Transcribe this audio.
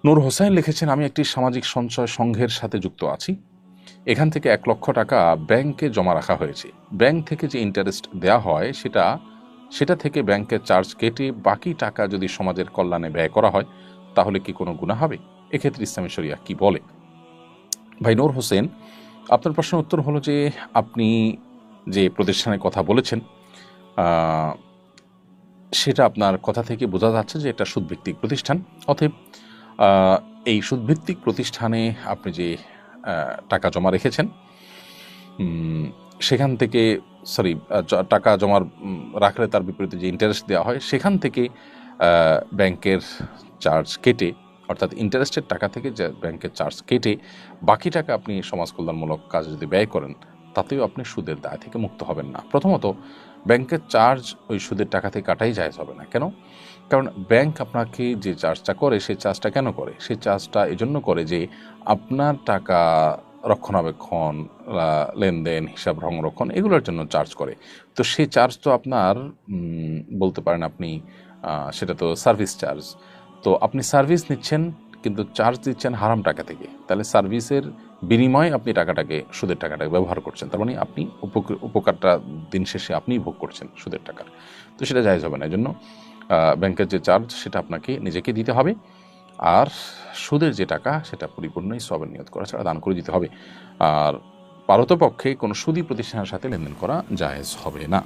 নূর হোসেন লিখেছেন, আমি একটি সামাজিক সঞ্চয় সংঘের সাথে যুক্ত আছি। এখান থেকে 1 লক্ষ টাকা ব্যাংকে জমা রাখা হয়েছে। ব্যাংক থেকে যে ইন্টারেস্ট দেয়া হয় সেটা থেকে ব্যাংকের চার্জ কেটে বাকি টাকা যদি সমাজের কল্যাণে ব্যয় করা হয় তাহলে কি কোনো গুনাহ হবে? এক্ষেত্রে ইসলামী শরিয়া কি বলে? ভাই নূর হোসেন, আপনার প্রশ্নের উত্তর হলো যে আপনি যে প্রতিষ্ঠানের কথা বলেছেন সেটা আপনার কথা থেকে বোঝা যাচ্ছে যে এটা সুদভিত্তিক প্রতিষ্ঠান। অতএব এই সুদভিত্তিক প্রতিষ্ঠানে আপনি যে টাকা জমা রেখেছেন সেখান থেকে টাকা জমার রাখলে তার বিপরীতে যে ইন্টারেস্ট দেওয়া হয় সেখান থেকে ব্যাংকের চার্জ কেটে, অর্থাৎ ইন্টারেস্টের টাকা থেকে যে ব্যাংকের চার্জ কেটে বাকি টাকা আপনি সমাজ কল্যাণমূলক কাজে যদি ব্যয় করেন তাতেও আপনি সুদের দায় থেকে মুক্ত হবেন না। প্রথমত ব্যাংকের চার্জ ওই সুদের টাকা থেকে কাটাই যায় হবে না। কেন? কারণ ব্যাংক আপনাকে যে চার্জটা করে সেই চার্জটা কেন করে? সেই চার্জটা এজন্য করে যে আপনার টাকা রক্ষণাবেক্ষণ, লেনদেন, হিসাব সংরক্ষণ এগুলোর জন্য চার্জ করে। তো সেই চার্জ তো আপনার বলতে পারেন আপনি সেটা তো সার্ভিস চার্জ। তো আপনি সার্ভিস নিচ্ছেন কিন্তু চার্জ দিচ্ছেন হারাম টাকা থেকে। তাহলে সার্ভিসের বিনিময়ে আপনি সুদের টাকাটাকে ব্যবহার করছেন। তার মানে আপনি উপকারটা দিন শেষে আপনিই ভোগ করছেন সুদের টাকার। তো সেটা জায়েজ হবে না। এজন্য ব্যাংকের যে চার্জ সেটা আপনাকে নিজেকে দিতে হবে। আর সুদের যে টাকা সেটা পরিপূর্ণই সওয়াবের নিয়ত করা ছাড়া দান করে দিতে হবে। আর পারতপক্ষে কোনো সুদী প্রতিষ্ঠানের সাথে লেনদেন করা জায়েজ হবে না।